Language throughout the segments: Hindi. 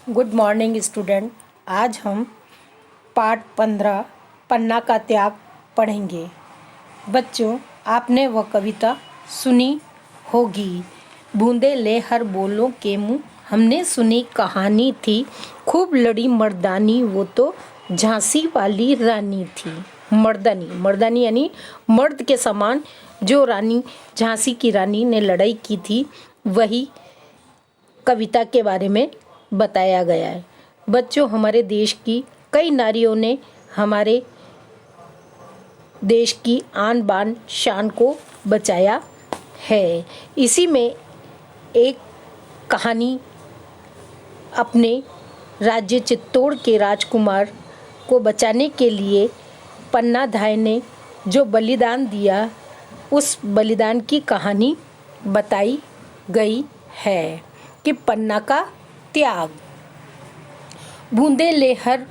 Good morning student. आज हम पाठ 15 पन्ना का त्याग पढ़ेंगे। बच्चों, आपने वह कविता सुनी होगी, बूंदे ले हर बोलों के मुँह। हमने सुनी कहानी थी, खूब लड़ी मर्दानी, वो तो झांसी वाली रानी थी। मर्दानी यानी मर्द के समान जो रानी, झांसी की रानी ने लड़ाई की थी, वही कविता के बारे में बताया गया है। बच्चों, हमारे देश की कई नारियों ने हमारे देश की आन बान शान को बचाया है। इसी में एक कहानी अपने राज्य चित्तौड़ के राजकुमार को बचाने के लिए पन्ना धाय ने जो बलिदान दिया, उस बलिदान की कहानी बताई गई है कि पन्ना का त्याग। बूंदे ले हर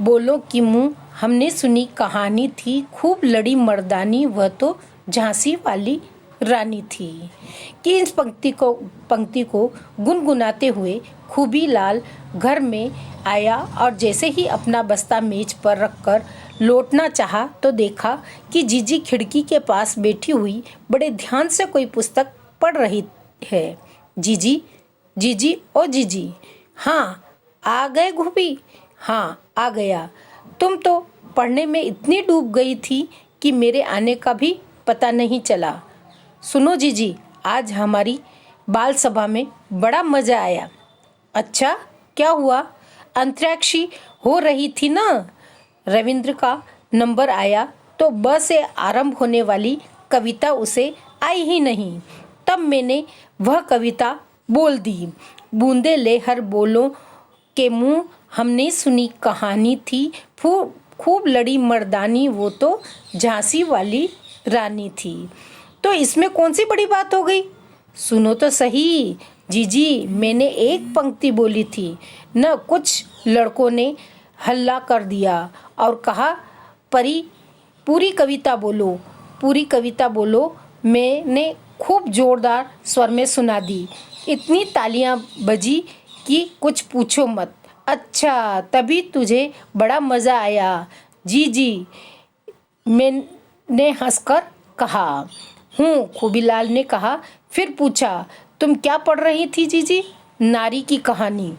बोलों की मुँह, हमने सुनी कहानी थी, खूब लड़ी मर्दानी, वह तो झांसी वाली रानी थी। कि इस पंक्ति को गुनगुनाते हुए खूबी लाल घर में आया और जैसे ही अपना बस्ता मेज पर रखकर लौटना चाहा तो देखा कि जीजी खिड़की के पास बैठी हुई बड़े ध्यान से कोई पुस्तक पढ़ रही है। जीजी, जीजी, ओ जीजी। हाँ, आ गए घूबी? हाँ, आ गया। तुम तो पढ़ने में इतनी डूब गई थी कि मेरे आने का भी पता नहीं चला। सुनो जीजी, आज हमारी बाल सभा में बड़ा मज़ा आया। अच्छा, क्या हुआ? अंतरिक्षी हो रही थी ना। रविंद्र का नंबर आया तो ब से आरंभ होने वाली कविता उसे आई ही नहीं। तब मैंने वह कविता बोल दी। बूंदे ले हर बोलों के मुँह, हमने सुनी कहानी थी, खूब लड़ी मर्दानी, वो तो झांसी वाली रानी थी। तो इसमें कौन सी बड़ी बात हो गई? सुनो तो सही जीजी, मैंने एक पंक्ति बोली थी न। कुछ लड़कों ने हल्ला कर दिया और कहा, पूरी कविता बोलो, पूरी कविता बोलो। मैंने खूब जोरदार स्वर में सुना दी। इतनी तालियां बजी कि कुछ पूछो मत। अच्छा, तभी तुझे बड़ा मज़ा आया? जी जी, मैंने हंसकर कहा। खूबीलाल ने कहा। फिर पूछा, तुम क्या पढ़ रही थी जीजी? नारी की कहानी।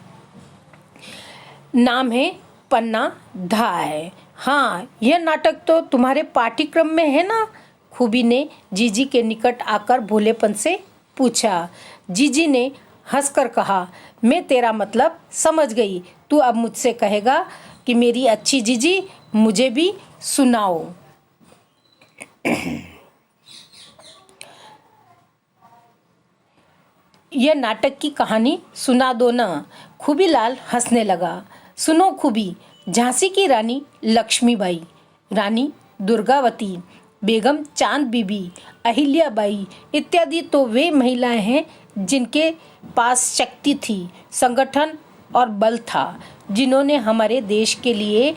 नाम है पन्ना धाय। हाँ, यह नाटक तो तुम्हारे पाठ्यक्रम में है ना? खूबी ने जीजी के निकट आकर भोलेपन से पूछा। जीजी ने हंसकर कहा, मैं तेरा मतलब समझ गई। तू अब मुझसे कहेगा कि मेरी अच्छी जीजी, मुझे भी सुनाओ। यह नाटक की कहानी सुना दो ना। खूबीलाल हंसने लगा। सुनो खूबी, झांसी की रानी लक्ष्मीबाई, रानी दुर्गावती, बेगम चांद बीबी, अहिल्याबाई इत्यादि तो वे महिलाएं हैं जिनके पास शक्ति थी, संगठन और बल था, जिन्होंने हमारे देश के लिए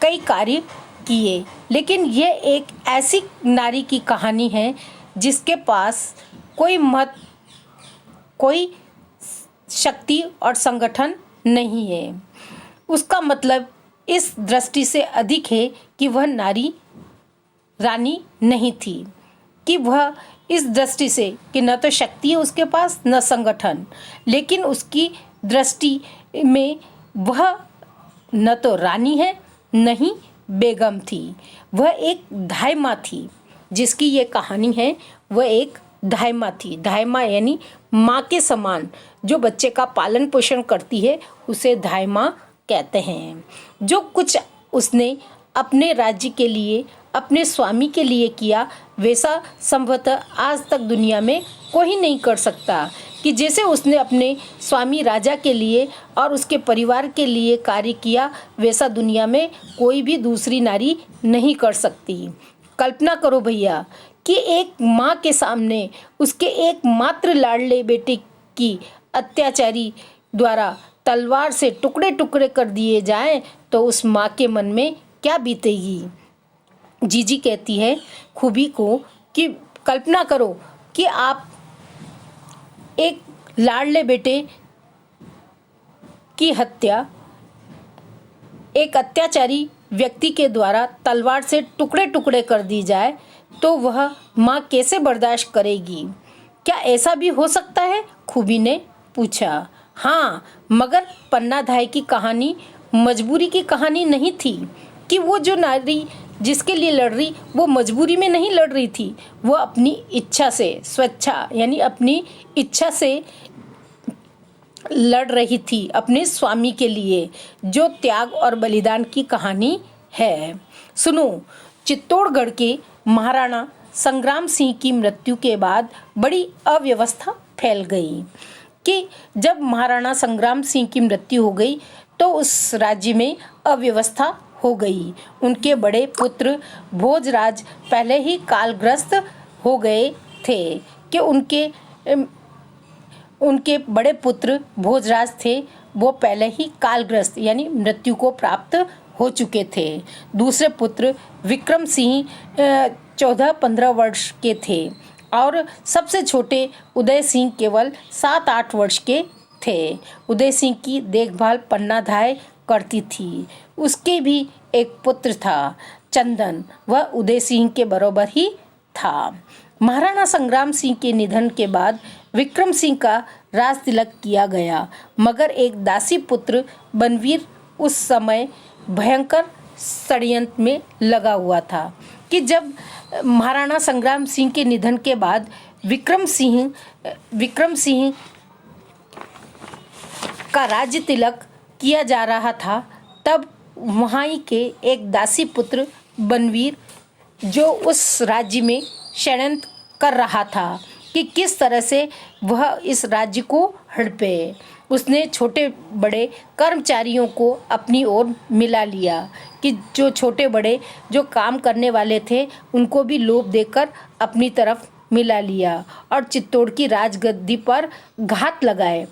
कई कार्य किए। लेकिन यह एक ऐसी नारी की कहानी है जिसके पास कोई शक्ति और संगठन नहीं है। उसका मतलब इस दृष्टि से अधिक है कि वह रानी नहीं थी, कि वह इस दृष्टि से कि न तो शक्ति है उसके पास, न संगठन, लेकिन उसकी दृष्टि में वह न तो रानी है, न ही बेगम थी। वह एक धायमा थी। जिसकी ये कहानी है, वह एक धायमा थी। धायमा यानी माँ के समान जो बच्चे का पालन पोषण करती है, उसे धायमा कहते हैं। जो कुछ उसने अपने राज्य के लिए, अपने स्वामी के लिए किया, वैसा संभवतः आज तक दुनिया में कोई नहीं कर सकता। कि जैसे उसने अपने स्वामी राजा के लिए और उसके परिवार के लिए कार्य किया, वैसा दुनिया में कोई भी दूसरी नारी नहीं कर सकती। कल्पना करो भैया कि एक माँ के सामने उसके एकमात्र लाडले बेटे की अत्याचारी द्वारा तलवार से टुकड़े टुकड़े कर दिए जाएं, तो उस माँ के मन में क्या बीतेगी। जीजी कहती है खूबी को कि कल्पना करो कि आप एक लाडले बेटे की हत्या एक अत्याचारी व्यक्ति के द्वारा तलवार से टुकड़े टुकड़े कर दी जाए तो वह माँ कैसे बर्दाश्त करेगी? क्या ऐसा भी हो सकता है? खूबी ने पूछा। हाँ, मगर पन्ना धाय की कहानी मजबूरी की कहानी नहीं थी कि वो जो नारी जिसके लिए लड़ रही वो मजबूरी में नहीं लड़ रही थी, वो अपनी इच्छा से, स्वेच्छा यानी अपनी इच्छा से लड़ रही थी अपने स्वामी के लिए, जो त्याग और बलिदान की कहानी है। सुनो, चित्तौड़गढ़ के महाराणा संग्राम सिंह की मृत्यु के बाद बड़ी अव्यवस्था फैल गई कि जब महाराणा संग्राम सिंह की मृत्यु हो गई तो उस राज्य में अव्यवस्था हो गई। उनके बड़े पुत्र भोजराज पहले ही कालग्रस्त हो गए थे कि उनके बड़े पुत्र भोजराज थे, वो पहले ही कालग्रस्त यानी मृत्यु को प्राप्त हो चुके थे। दूसरे पुत्र विक्रम सिंह 14-15 वर्ष के थे और सबसे छोटे उदय सिंह केवल 7-8 वर्ष के थे। उदय सिंह की देखभाल पन्ना धाय करती थी। उसके भी एक पुत्र था चंदन, वह उदय सिंह के बराबर ही था। महाराणा संग्राम सिंह के निधन के बाद विक्रम सिंह का राज तिलक किया गया, मगर एक दासी पुत्र बनवीर उस समय भयंकर षड्यंत्र में लगा हुआ था कि जब महाराणा संग्राम सिंह के निधन के बाद विक्रम सिंह का राज्य तिलक किया जा रहा था, तब वहाँ के एक दासी पुत्र बनवीर जो उस राज्य में षड्यंत्र कर रहा था कि किस तरह से वह इस राज्य को हड़पे। उसने छोटे बड़े कर्मचारियों को अपनी ओर मिला लिया कि जो छोटे बड़े जो काम करने वाले थे उनको भी लोभ देकर अपनी तरफ मिला लिया और चित्तौड़ की राजगद्दी पर घात लगाए।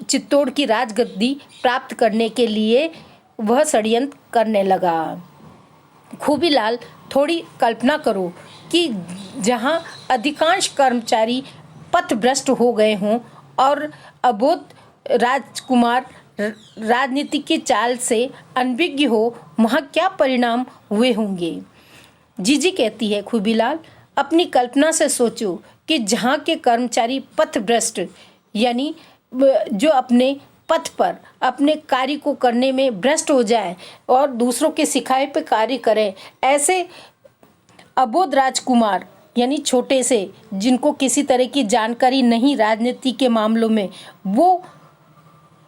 चित्तौड़ की राजगद्दी प्राप्त करने के लिए वह षड्यंत्र करने लगा। खूबीलाल, थोड़ी कल्पना करो कि जहां अधिकांश कर्मचारी पथभ्रष्ट हो गए हों और अबोध राजकुमार राजनीति की चाल से अनभिज्ञ हो, वहाँ क्या परिणाम हुए होंगे। जीजी कहती है, खूबीलाल, अपनी कल्पना से सोचो कि जहाँ के कर्मचारी पथभ्रष्ट यानी जो अपने पथ पर अपने कार्य को करने में भ्रष्ट हो जाए और दूसरों के सिखाए पे कार्य करें, ऐसे अबोध राजकुमार यानी छोटे से जिनको किसी तरह की जानकारी नहीं राजनीति के मामलों में, वो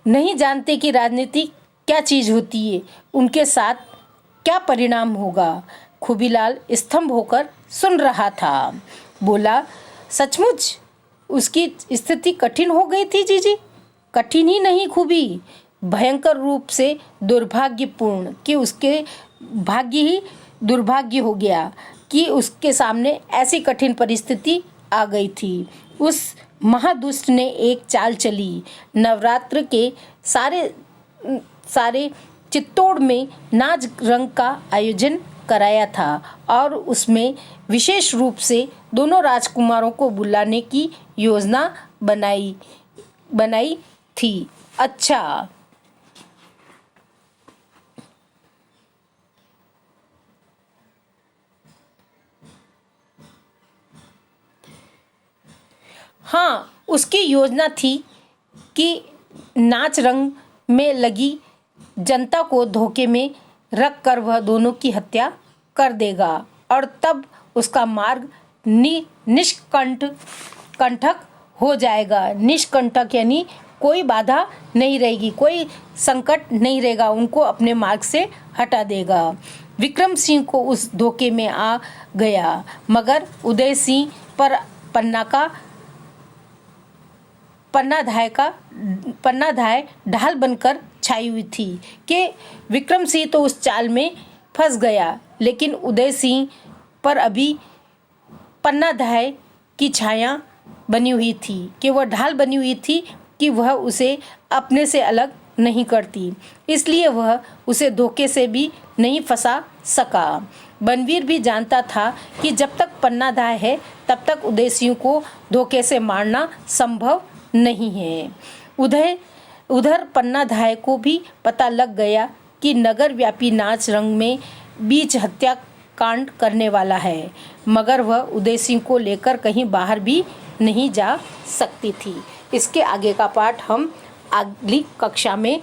नहीं जानते कि राजनीति क्या चीज़ होती है, उनके साथ क्या परिणाम होगा। खूबीलाल स्तंभ होकर सुन रहा था। बोला, सचमुच उसकी स्थिति कठिन हो गई थी जीजी। कठिन ही नहीं खूबी, भयंकर रूप से दुर्भाग्यपूर्ण कि उसके भाग्य ही दुर्भाग्य हो गया कि उसके सामने ऐसी कठिन परिस्थिति आ गई थी। उस महादुष्ट ने एक चाल चली। नवरात्र के सारे चित्तौड़ में नाच रंग का आयोजन कराया था और उसमें विशेष रूप से दोनों राजकुमारों को बुलाने की योजना बनाई थी। अच्छा, हाँ, उसकी योजना थी कि नाच रंग में लगी जनता को धोखे में रख कर वह दोनों की हत्या कर देगा और तब उसका मार्ग निष्कंटक हो जाएगा। निष्कंटक यानी कोई बाधा नहीं रहेगी, कोई संकट नहीं रहेगा, उनको अपने मार्ग से हटा देगा। विक्रम सिंह को उस धोखे में आ गया, मगर उदय सिंह पर पन्ना धाय ढाल बनकर छाई हुई थी कि विक्रम सिंह तो उस चाल में फंस गया, लेकिन उदय सिंह पर अभी पन्ना धाय की छाया बनी हुई थी कि वह ढाल बनी हुई थी कि वह उसे अपने से अलग नहीं करती, इसलिए वह उसे धोखे से भी नहीं फंसा सका। बनवीर भी जानता था कि जब तक पन्ना धाय है तब तक उदय सिंह को धोखे से मारना संभव नहीं है। उधर पन्नाधाय को भी पता लग गया कि नगर व्यापी नाच रंग में बीच हत्या कांड करने वाला है, मगर वह उदय सिंह को लेकर कहीं बाहर भी नहीं जा सकती थी। इसके आगे का पाठ हम अगली कक्षा में